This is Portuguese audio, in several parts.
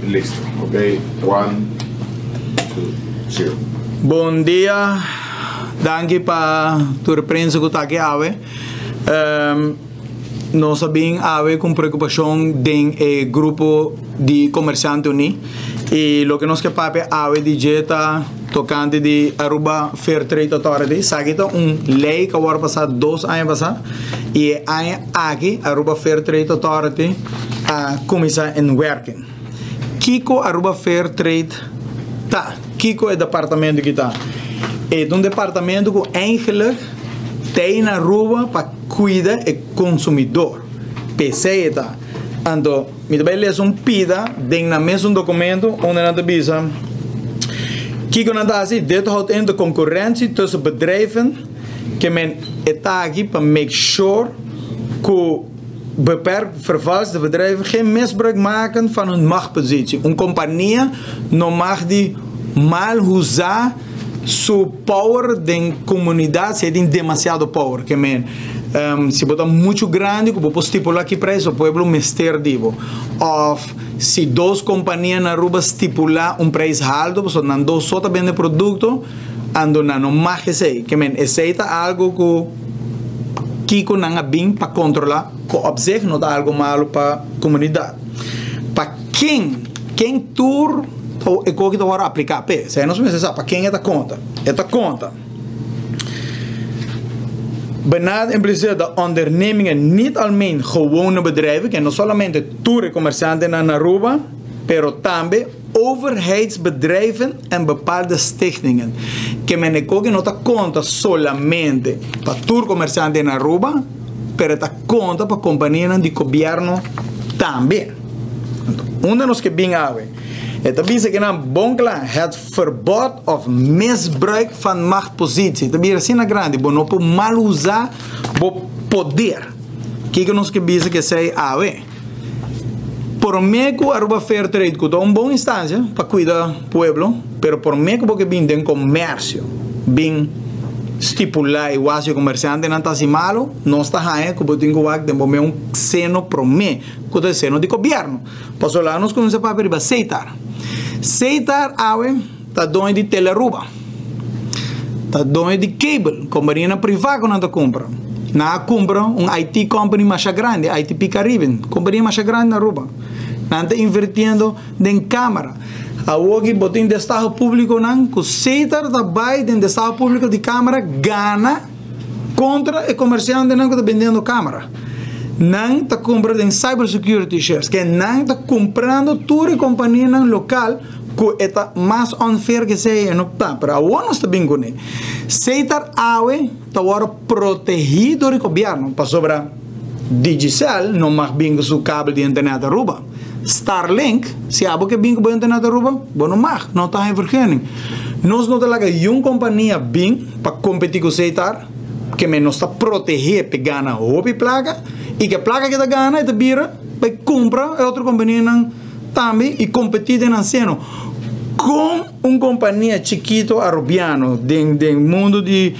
Listo. Ok. 1, 2, 0. Bom dia. Danke para tu reprensa que está aqui, Ave. Nós sabemos Ave com preocupação do grupo de comerciantes unidos. E o que nós queremos Ave de jeta tocante de Aruba Fair Trade Authority. Sabe que lei que vai passar 2 anos passar. E aqui Aruba Fair Trade Authority começa em working. Kiko Aruba Fair Trade tá. Kiko é o departamento que está. É um departamento que eigenlijk tem na Aruba para cuidar do consumidor. PC está. Então, me dá um pida dentro na mesmo documento onde nós avisa. Kiko não está assim, dit houdt in de concurrentie tussen bedrijven que men está aqui para make sure que beperkt vervalste bedrijven geen misbruik maken van hun machtpositie. Een companhia não mag die mal usar sua power de comunidade, se tem demasiado power, que men se botar muito grande, que vou estipular que preço o povo mester divo. Ou se 2 companhias na Aruba estipular preço alto, porque não 2 só vende produto, ando não mag esse, que men esse é algo que Kiko não é bem para controlar, que op zich não dá algo malo para a comunidade. Para quem tur é que tu vai aplicar, se não se sabe para quem é esta conta. Esta conta. Benad impliceert dat ondernemingen niet alleen gewone bedrijven, que não somente toere comercianten na Aruba, pero também overheidsbedrijven en bepaalde stichtingen. Que men ook não está conta solamente para tour comerciantes na Aruba, pero está conta para companhias de governo também. Onde nós que bem ave. Het is een bon klaar. Het verbod of misbruik van machtpositie. Het is een grande. We moeten mal usar o poder. Kijk ons que sei ave. Por mim que Aruba Fair Trade que é uma boa instância para cuidar do pueblo, pero por mim que vem de comércio, bem estipular o acho comerciante não está assim malo, não está aí que eu tenho que ter um seno para mim, que é seno de governo. Passou lá nós começamos a para aceitar. Aceitar ave está dono de Teleruba, está dono de cable, companhia privada que não está compra. Na compra IT company mais grande, ITP Caribbean, companhia mais grande na Aruba. Não está invirtiendo em câmera. A hoje botem de estado público não, que aceitar também de estado público de câmera gana contra o comerciante não que está vendendo câmera. Não está comprando em cybersecurity shares, que não está comprando toda a companhia local que está mais unfair que seja não está, para o ano está bem com ele. Aceitar awe está agora protegido do governo para sobre Digicel não mais bem com o cabo de internet Aruba. Starlink, se há que bem com a internet Aruba, não mais, não está em vergunning. Nós não temos uma companhia bem para competir com o Aceitar, que não está protegido para ganhar a placa, e que a placa que está ganhando é vira para comprar outra companhia também e competir na cena com uma companhia chiquito arubiano do mundo de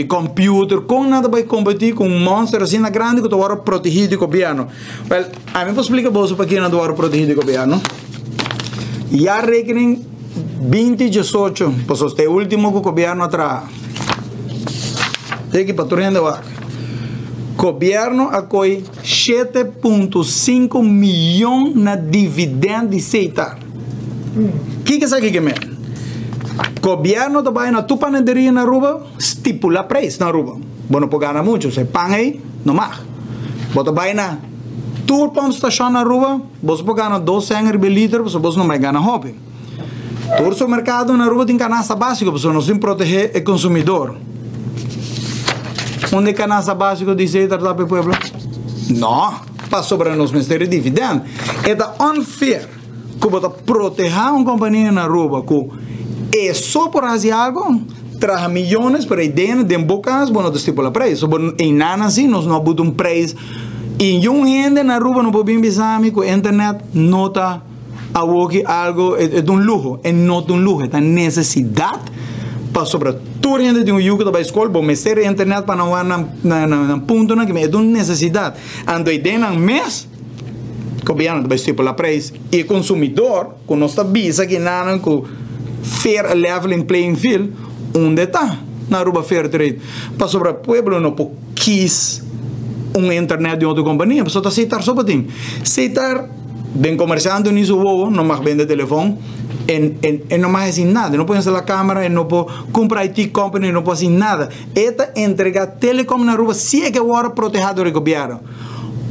computer, com nada vai competir com um monstro assim grande que está protegido do governo. Well, a mim explica você para quem não está protegido do governo. Já rekening 2018, pues este último que o governo atrás. Tem que patrulhar de vaca. Governo acolhe 7,5 milhões na dividendo de Aceitar. Que é isso aqui que é? Governo também na tua panaderia na Aruba estipula preço na Aruba. Bueno, por ganhar muito, você paga aí, não mais. Você também na tua pump station na Aruba, você pode ganhar 200 litros, você não vai ganhar hobby. Todo o mercado na Aruba tem canasta básica, você não tem proteger o consumidor. Onde é canasta básica de Aceitar para o povo? Não, para sobre nos ministérios de dividendo. É unfair que você proteger uma companhia na Aruba que é só por fazer algo, traz milhões para dentro de bocas, bueno, de estipula preço. Em nada assim, nós não botamos preço. E um gente na Aruba não pode pensar que a internet não está algo, é luxo, é não um luxo, é necessidade para sobre toda a gente de yugo da escola, bom, meter a internet para não na ponto que é uma necessidade. Ando aí dentro mês, governo vai estipular preço e consumidor com nossa visa que nada com fair leveling playing field onde está na Aruba Fair Trade para sobre o pueblo não pode quis internet de outra companhia pessoa está aceitar só para ti aceitar bem comerciante nisso não mais vender telefone e não mais assim nada não pode instalar a câmera não pode comprar IT company não pode assim nada esta entrega telecom na Aruba se é que agora protegido do governo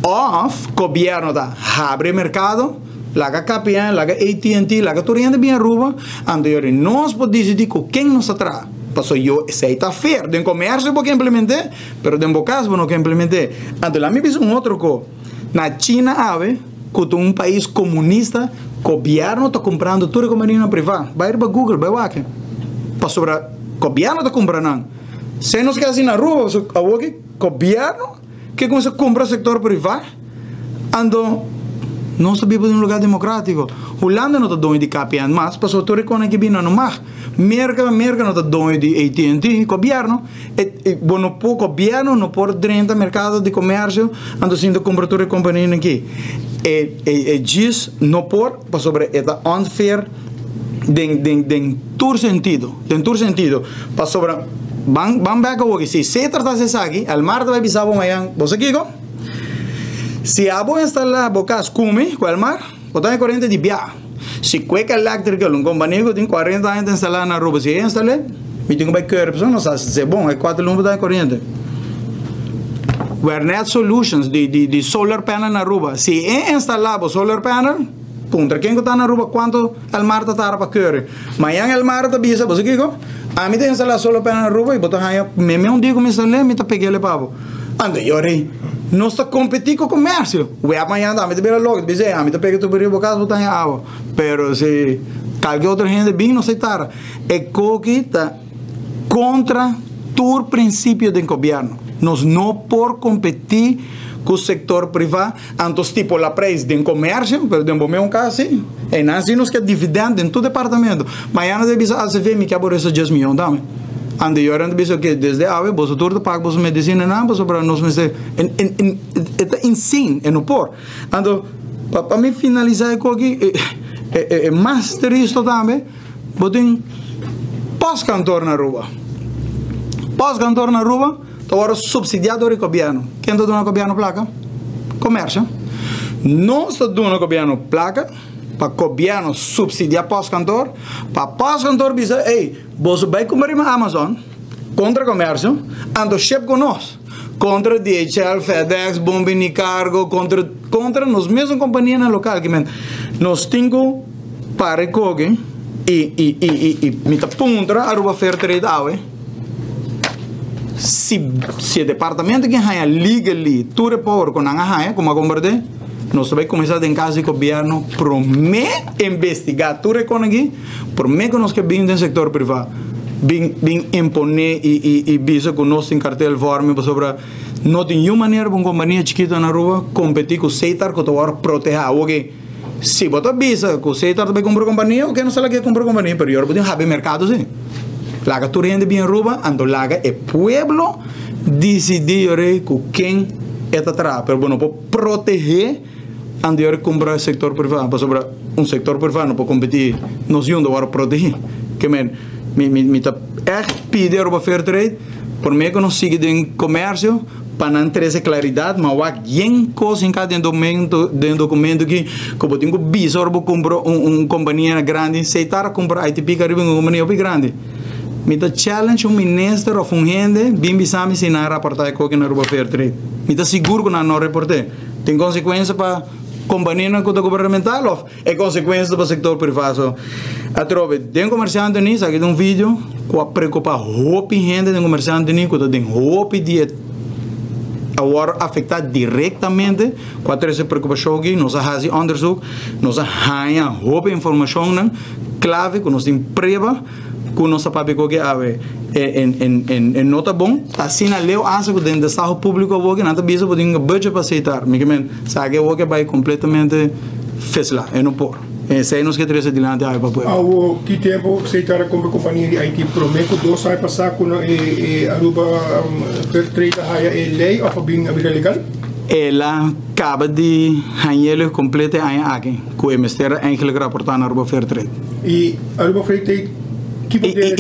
of governo da abre mercado laga KPN, laga AT&T, laga Toriente bem Aruba, onde nós podemos decidir com quem nos atrai. Passou eu aceita fair, de comércio porque implementei, mas de um caso não que implementei. Então lá me diz outro co. Na China ave, que país comunista, o governo está comprando tudo como companhia privada. Vai para Google, vai lá. Passou para o governo está comprando. Se nós queremos na Aruba, o governo que começa a comprar o setor privado, ando nós vivemos em um lugar democrático. Holanda não está dono de KPN, mas passou a torre com a que vem no mar. Merca não está dono de AT&T, governo. O governo não pode dentro do mercado de comércio, ando sendo comprador de companhia aqui. Diz não pode, sobre esta unfair, em todo sentido. Em todo sentido. Sobre, vamos ver que se você trata de isso aqui, o mar vai pisar para amanhã. Você aqui, se a boa instalar a boca come com o mar, botar corrente de via. Se cueca elétrica, um companhia que tem 40 anos instalado na Aruba, se eu instalei, me tenho que ver, pessoal não sabe se é bom, é 4 lumbos da corrente. Wernet Solutions de solar panel na Aruba, se eu instalar o solar panel, punta, quem está na Aruba, quanto o mar está para querer. Amanhã o mar está bisa, você que a mim tem que instalar solar panel na Aruba e botar aí, me dia que me instalei, me está pegando o pavo. Anda, eu não está competindo com o comércio. O amanhã dá, me está logo, dizer, me está pegando por aí, boca, botar em água. Pero se qualquer outra gente bem não aceitar, é que está contra todo o princípio do governo. Nós não por competir com o setor privado, antes tipo a preço do comércio, pero de um caso assim, e não assim nos que dividendo em todo departamento. Amanhã deve ser a CV me que aborrece 10 milhões, tá? Ande eu ando bicho que desde a ave você tudo paga você medicina não você para nós mas é insane é no por ando para mim finalizar aqui é mais triste também botem pós-cantor na Aruba agora subsidiado do governo quem está dando governo placa comércio não está dando governo placa para o governo subsidiar pós-cantor, para pós-cantor dizer, ei, você vai comprar na Amazon, contra o comércio, ando cheio com nós, contra DHL, FedEx, Bombini Cargo, contra nós mesmos companhias na local, que nós temos para recoger e me está puntra Aruba Fair Trade Awe, se o departamento que haya legally, tudo power com a haya, como a converter, nós vamos começar em casa de governo para me investigar tudo aqui, para me que nós que vim do setor privado, vim imponer e visa que nós em cartel forme sobre não tem nenhuma maneira para uma companhia chiquita na rua competir com o Seitar que está proteger, ok? Se você visa que o Seitar vai comprar companhia, ok, não sei lá que comprar companhia, mas eu vou ter mercado sim. Laga tu rende bem ruba, ando laga é pueblo decidir com quem é atrás, pero bueno, para proteger ando eu comprar setor privado, para sobre setor privado não pode competir, nós indo agora proteger, que me tá pedir para fair trade, por meio que nós siga em comércio, para não ter essa claridade, mas há alguém coisa em cada documento que eu tenho visor para comprar companhia grande, aceitar comprar ITP Caribe uma companhia grande. Me dá challenge ministro ou gente, bem bisami se não reportar com na Aruba Fair Trade. Me dá seguro que não reportei. Tem consequência para companhia governamental ou é consequência para o setor privado. Atrove, tem comerciante nisso, aqui tem um vídeo que preocupa roupa gente tem comerciante nisso, que tem roupa de agora afetar diretamente com essa preocupação aqui, nós fazemos onderzoek, nós ganhamos roupa informação clave, que nós temos prova, que nós sabemos que é nota bom, assim na lei acha que dentro do estado público que não bisa pode um budget para aceitar, mas que sabe que vai completamente fechar, é não por. Sei nos que três adiante aí para poder. Ao que tempo aceitar a companhia de IT prometo 2 anos passar com a Aruba Fair Trade é lei ou bem legal? ela acaba de ganhar complete aqui, que o ministério eigenlijk rapportar naar Aruba Fairtrade. E Aruba Fairtrade, que poder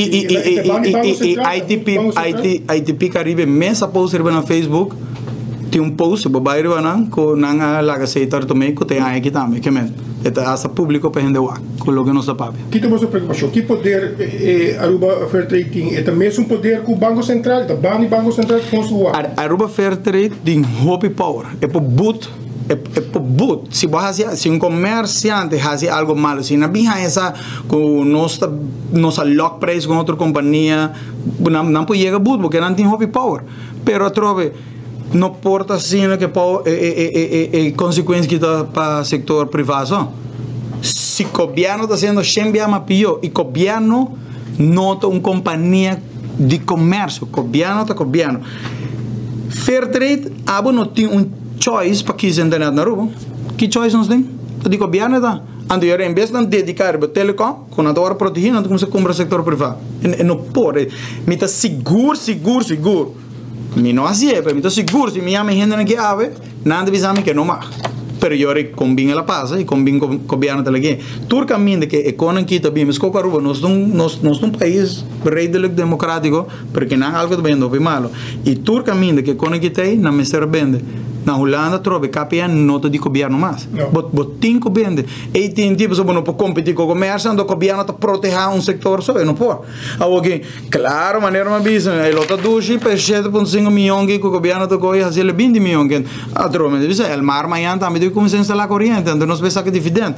ITP Caribe mesa post na Facebook, tem post babai riba ko nang laga aceitar também que tem aqui também, que men. Eta asa público para gente lá, coloque nossa papel. Que tem uma preocupação, que poder Aruba Fairtrade tem? É também um poder com o Banco Central, o Banco Central com o Aruba Fairtrade tem hope power, é por boot. Se um comerciante faz algo malo, se não bicha essa com nossa lock price com outra companhia, não pode chegar boot porque não tem hope power. Pero trove não porta assim que consequência que dá para o setor privado. Se o governo está sendo sempre mais pior e o governo nota uma companhia de comércio, governo. Fairtrade, abo não tem choice para que internet na Aruba. Que choice nós tem? O governo está. Ando eu em vez de dedicar para telecom, com a hora protegida, não começa a comprar setor privado. Não pode. Me está seguro. Mi não assim é, mas estou seguro se me chama gente que ave, nada avisame que não mais. Pero eu combino a paz e combino com o governo também. Turcamente que a economia também, mas com Aruba nós um país redelijk democrático, porque não é algo bem do malo. E turcamente que a economia tem, não me serve bem. Na Holanda trove KPN nota de governo mais. But tem governo. E tem tipo sobre não pode competir com o comércio, onde o governo está proteger setor só, não pode. Alguém, claro, maneira uma bisa, ele está duche para 7,5 milhões que o governo está coi fazer 20 milhões. A trove, o mar amanhã também deve começar a instalar corrente, então nós pensamos que é dividendo.